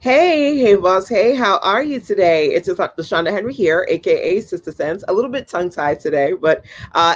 Hey, boss. Hey, how are you today? It's just LaShonda Henry here, aka Sister Sense. A little bit tongue tied today, but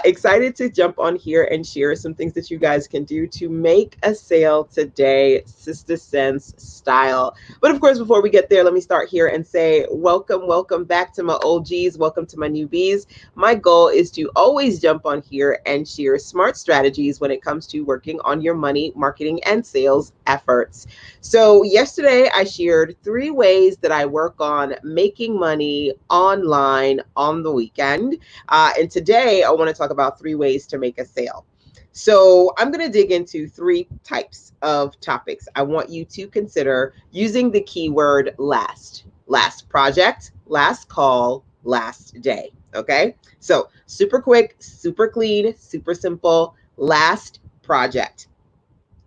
excited to jump on here and share some things that you guys can do to make a sale today, Sister Sense style. But of course, before we get there, let me start here and say welcome back to my OGs. Welcome to my newbies. My goal is to always jump on here and share smart strategies when it comes to working on your money, marketing, and sales efforts. So, yesterday I shared 3 ways that I work on making money online on the weekend. And today I want to talk about 3 ways to make a sale. So, I'm going to dig into 3 types of topics. I want you to consider using the keyword last. Last project, last call, last day. Okay. So, super quick, super clean, super simple. Last project.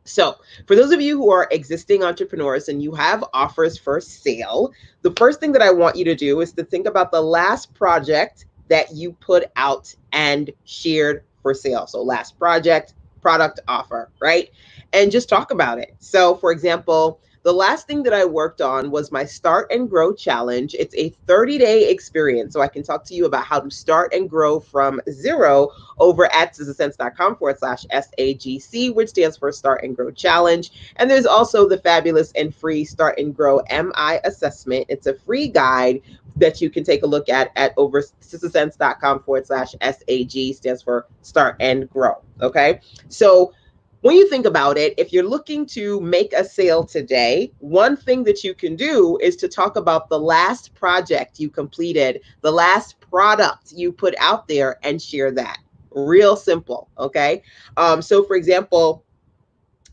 So, for those of you who are existing entrepreneurs and you have offers for sale, the first thing that I want you to do is to think about the last project that you put out and shared for sale. So, last project, product offer, right? And just talk about it. So, for example, the last thing that I worked on was my Start and Grow Challenge. It's a 30-day experience. So I can talk to you about how to start and grow from zero over at sistersense.com/SAGC, which stands for Start and Grow Challenge. And there's also the fabulous and free Start and Grow MI assessment. It's a free guide that you can take a look at over sistersense.com/SAG, stands for Start and Grow. Okay. So when you think about it, if you're looking to make a sale today, one thing that you can do is to talk about the last project you completed, the last product you put out there, and share that. Real simple. Okay. So for example,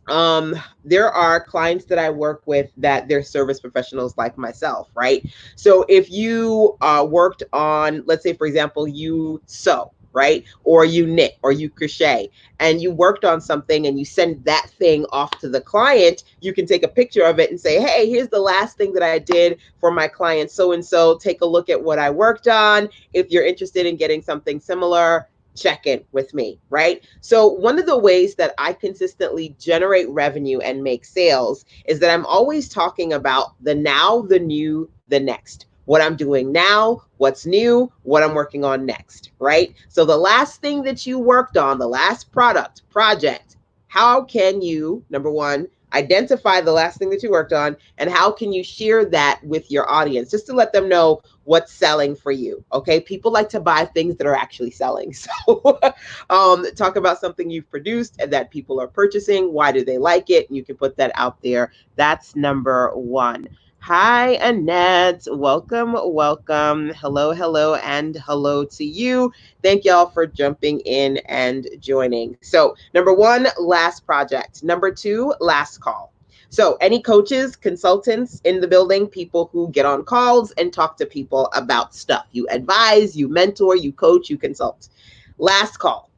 there are clients that I work with that they're service professionals like myself, right? So if you worked on, let's say, for example, you sew, right? Or you knit or you crochet and you worked on something and you send that thing off to the client, you can take a picture of it and say, hey, here's the last thing that I did for my client so and so. Take a look at what I worked on. If you're interested in getting something similar, check in with me, right? So one of the ways that I consistently generate revenue and make sales is that I'm always talking about the now, the new, the next. What I'm doing now, what's new, what I'm working on next, right? So the last thing that you worked on, the last product, project, how can you, number one, identify the last thing that you worked on, and how can you share that with your audience just to let them know what's selling for you? Okay, people like to buy things that are actually selling. So talk about something you've produced and that people are purchasing. Why do they like it? You can put that out there. That's number one. Hi, Annette. Welcome. Hello, and hello to you. Thank y'all for jumping in and joining. So, number one, last project. Number two, last call. So, any coaches, consultants in the building, people who get on calls and talk to people about stuff. You advise, you mentor, you coach, you consult. Last call.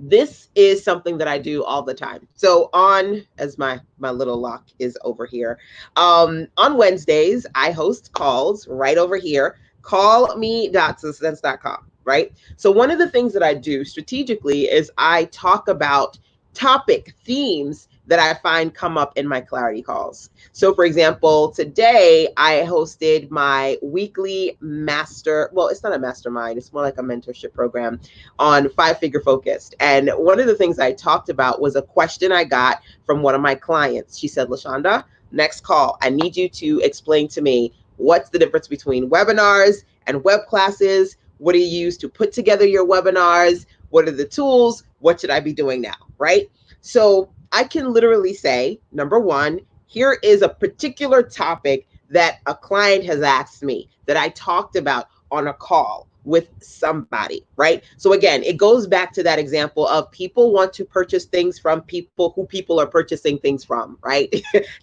This is something that I do all the time. So on, as my little lock is over here, on Wednesdays I host calls right over here. Callme.sense.com. Right. So one of the things that I do strategically is I talk about topic themes that I find come up in my clarity calls. So for example, today I hosted my weekly well, it's not a mastermind, it's more like a mentorship program on 5-figure focused. And one of the things I talked about was a question I got from one of my clients. She said, LaShonda, next call, I need you to explain to me what's the difference between webinars and web classes. What do you use to put together your webinars? What are the tools? What should I be doing now? Right? So I can literally say, number one, here is a particular topic that a client has asked me that I talked about on a call with somebody, right? So again, it goes back to that example of people want to purchase things from people who people are purchasing things from, right?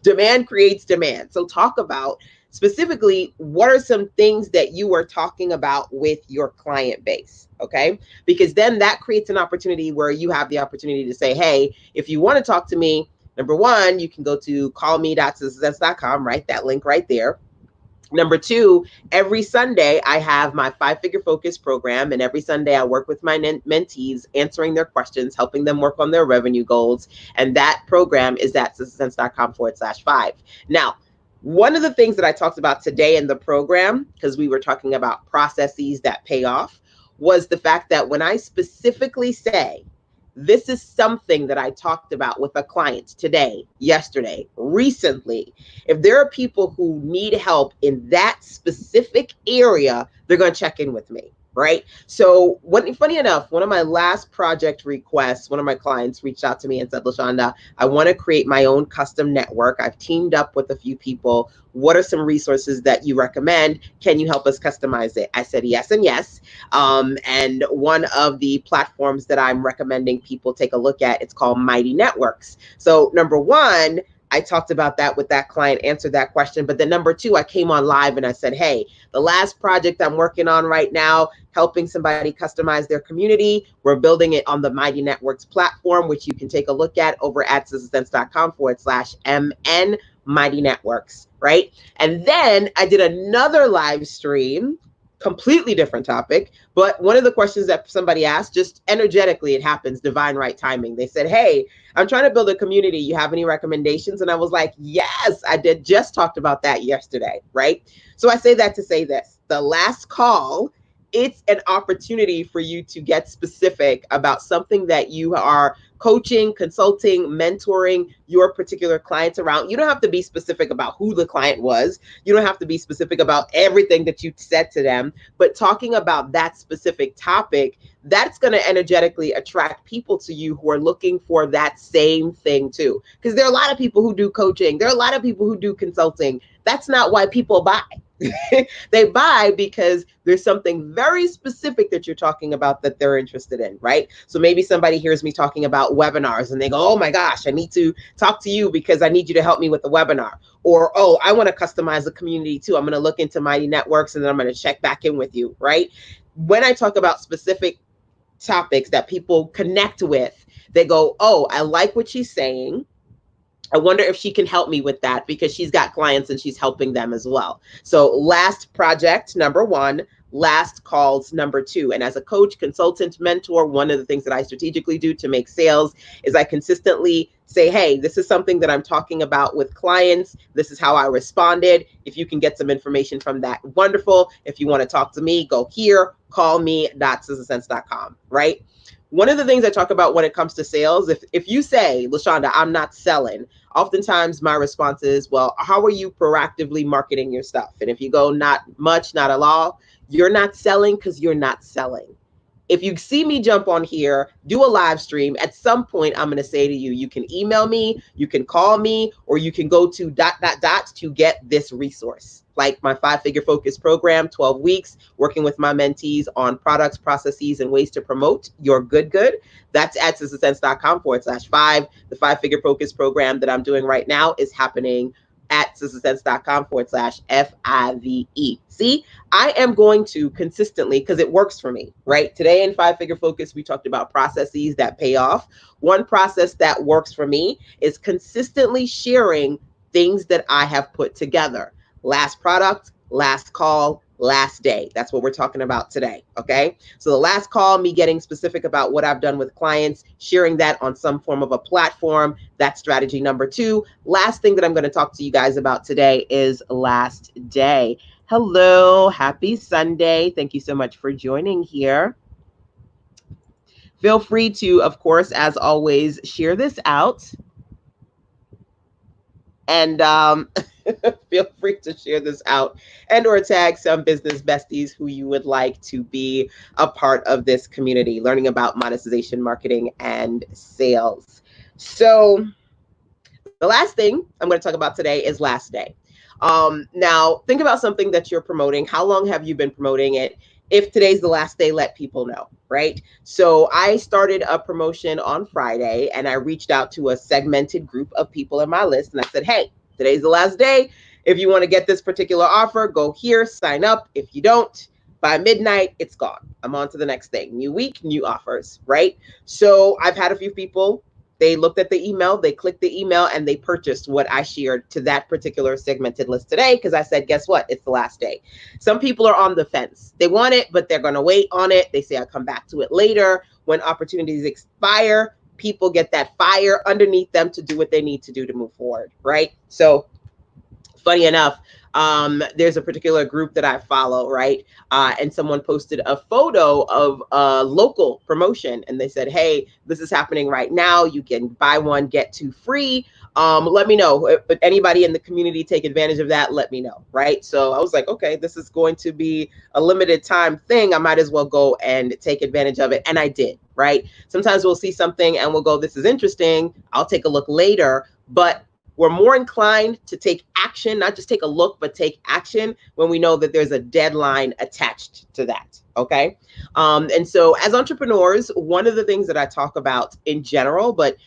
Demand creates demand. So talk about specifically what are some things that you are talking about with your client base, okay? Because then that creates an opportunity where you have the opportunity to say, hey, if you want to talk to me, number one, you can go to callme.success.com, right? That link right there. Number two, every Sunday I have my 5-figure focus program, and every Sunday I work with my mentees, answering their questions, helping them work on their revenue goals. And that program is at success.com/5. Now, One of the things that I talked about today in the program, because we were talking about processes that pay off, was the fact that when I specifically say, this is something that I talked about with a client today, yesterday, recently. If there are people who need help in that specific area, they're going to check in with me. Right. So funny enough, one of my last project requests, one of my clients reached out to me and said, LaShonda, I want to create my own custom network. I've teamed up with a few people. What are some resources that you recommend? Can you help us customize it? I said yes and yes. And one of the platforms that I'm recommending people take a look at, it's called Mighty Networks. So number one, I talked about that with that client, answered that question. But then number two, I came on live and I said, hey, the last project I'm working on right now, helping somebody customize their community, we're building it on the Mighty Networks platform, which you can take a look at over at sizzlesense.com/MN Mighty Networks, right? And then I did another live stream, completely different topic, but one of the questions that somebody asked, just energetically, it happens, divine right timing. They said, hey, I'm trying to build a community. You have any recommendations? And I was like, yes, I did. Just talked about that yesterday, right? So I say that to say this, the last call, it's an opportunity for you to get specific about something that you are coaching, consulting, mentoring your particular clients around. You don't have to be specific about who the client was. You don't have to be specific about everything that you said to them, but talking about that specific topic, that's going to energetically attract people to you who are looking for that same thing too. Because there are a lot of people who do coaching. There are a lot of people who do consulting. That's not why people buy. They buy because there's something very specific that you're talking about that they're interested in, right? So maybe somebody hears me talking about webinars and they go, oh my gosh, I need to talk to you because I need you to help me with the webinar. Or, oh, I want to customize the community too. I'm going to look into Mighty Networks and then I'm going to check back in with you, right? When I talk about specific topics that people connect with, they go, oh, I like what she's saying. I wonder if she can help me with that because she's got clients and she's helping them as well. So last project, number one, last calls, number two. And as a coach, consultant, mentor, one of the things that I strategically do to make sales is I consistently say, hey, this is something that I'm talking about with clients. This is how I responded. If you can get some information from that, wonderful. If you want to talk to me, go here, call me.sizzlesense.com, right? One of the things I talk about when it comes to sales, if you say, LaShonda, I'm not selling, oftentimes my response is, well, how are you proactively marketing your stuff? And if you go, not much, not at all, you're not selling because you're not selling. If you see me jump on here, do a live stream, at some point, I'm going to say to you, you can email me, you can call me, or you can go to ... to get this resource. Like my 5-figure focus program, 12 weeks, working with my mentees on products, processes, and ways to promote your good. That's at sizzlesense.com/5. The 5-figure focus program that I'm doing right now is happening at sizzlesense.com/FIVE. See, I am going to consistently, because it works for me, right? Today in 5-figure focus, we talked about processes that pay off. One process that works for me is consistently sharing things that I have put together. Last product, last call, last day. That's what we're talking about today, okay? So the last call, me getting specific about what I've done with clients, sharing that on some form of a platform. That's strategy number two. Last thing that I'm going to talk to you guys about today is last day. Hello, happy Sunday. Thank you so much for joining here. Feel free to, of course, as always, share this out. And feel free to share this out and or tag some business besties who you would like to be a part of this community, learning about monetization, marketing, and sales. So the last thing I'm going to talk about today is last day. Now, think about something that you're promoting. How long have you been promoting it? If today's the last day, let people know, right? So I started a promotion on Friday and I reached out to a segmented group of people in my list and I said, hey, today's the last day. If you want to get this particular offer, go here, sign up. If you don't, by midnight, it's gone. I'm on to the next thing. New week, new offers, right? So I've had a few people, they looked at the email, they clicked the email, and they purchased what I shared to that particular segmented list today because I said, guess what? It's the last day. Some people are on the fence. They want it, but they're going to wait on it. They say, I'll come back to it later. When opportunities expire, people get that fire underneath them to do what they need to do to move forward, right? So Funny enough, there's a particular group that I follow, right? And someone posted a photo of a local promotion, and they said, "Hey, this is happening right now. You can buy one, get two free. Let me know. If anybody in the community take advantage of that, let me know." Right? So I was like, okay, this is going to be a limited time thing. I might as well go and take advantage of it. And I did, right? Sometimes we'll see something and we'll go, this is interesting. I'll take a look later. But we're more inclined to take action, not just take a look, but take action when we know that there's a deadline attached to that. Okay. And so as entrepreneurs, one of the things that I talk about in general, but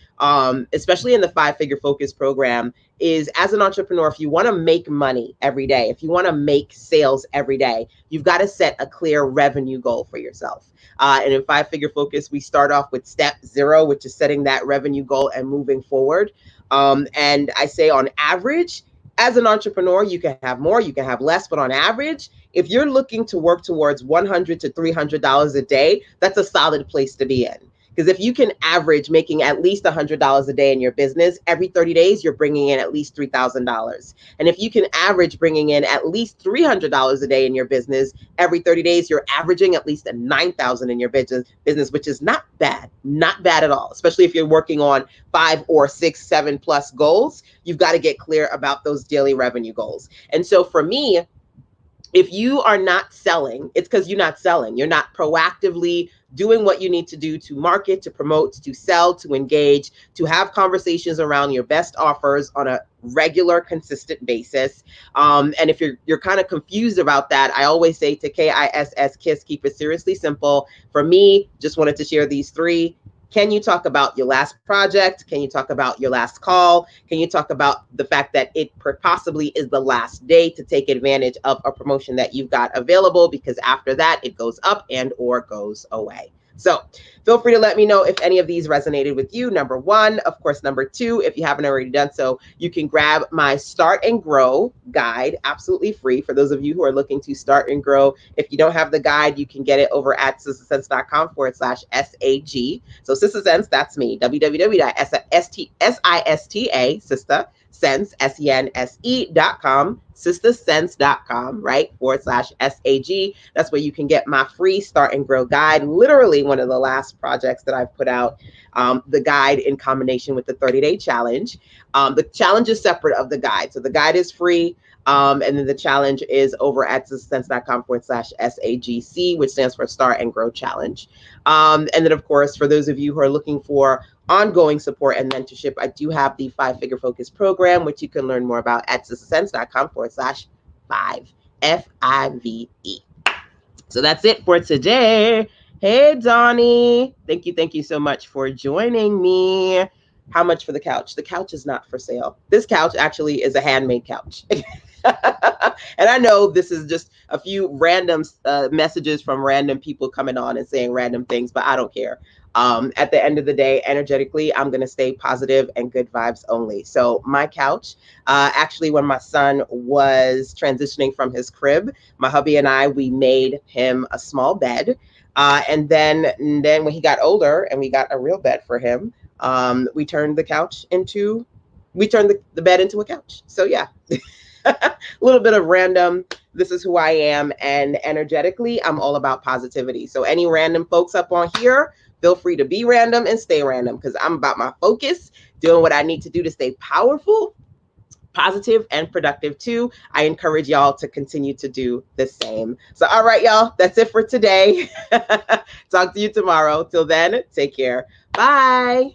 especially in the 5-Figure Focus program, is as an entrepreneur, if you want to make money every day, if you want to make sales every day, you've got to set a clear revenue goal for yourself. And in 5-Figure Focus, we start off with step 0, which is setting that revenue goal and moving forward. And I say on average, as an entrepreneur, you can have more, you can have less, but on average, if you're looking to work towards $100 to $300 a day, that's a solid place to be in. Because if you can average making at least $100 a day in your business, every 30 days, you're bringing in at least $3,000. And if you can average bringing in at least $300 a day in your business, every 30 days, you're averaging at least $9,000 in your business, which is not bad at all. Especially if you're working on 5 or 6, 7 plus goals, you've got to get clear about those daily revenue goals. And so for me, if you are not selling, it's because you're not selling. You're not proactively doing what you need to do to market, to promote, to sell, to engage, to have conversations around your best offers on a regular, consistent basis. And if you're kind of confused about that, I always say to KISS, keep it seriously simple. For me, just wanted to share these 3. Can you talk about your last project? Can you talk about your last call? Can you talk about the fact that it possibly is the last day to take advantage of a promotion that you've got available? Because after that, it goes up and or goes away. So feel free to let me know if any of these resonated with you. Number 1, of course, number 2, if you haven't already done so, you can grab my Start and Grow guide, absolutely free for those of you who are looking to start and grow. If you don't have the guide, you can get it over at sistasense.com/SAG. So Sista Sense, that's me, www.sista, Sista Sense, SENSE.com, sistasense.com, right, /SAG. That's where you can get my free Start and Grow guide, literally one of the last projects that I've put out, the guide in combination with the 30-day challenge. The challenge is separate of the guide. So the guide is free. And then the challenge is over at sistasense.com /SAGC, which stands for Start and Grow Challenge. And then, of course, for those of you who are looking for ongoing support and mentorship, I do have the 5-Figure Focus program, which you can learn more about at sistasense.com /5, FIVE. So that's it for today. Hey, Donnie. Thank you so much for joining me. How much for the couch? The couch is not for sale. This couch actually is a handmade couch. And I know this is just a few random messages from random people coming on and saying random things, but I don't care. At the end of the day, energetically, I'm going to stay positive and good vibes only. So my couch, actually, when my son was transitioning from his crib, my hubby and I, we made him a small bed. And then when he got older and we got a real bed for him, we turned the bed into a couch. So yeah. A little bit of random. This is who I am. And energetically, I'm all about positivity. So any random folks up on here, feel free to be random and stay random, because I'm about my focus, doing what I need to do to stay powerful, positive, and productive too. I encourage y'all to continue to do the same. So, all right, y'all, that's it for today. Talk to you tomorrow. Till then, take care. Bye.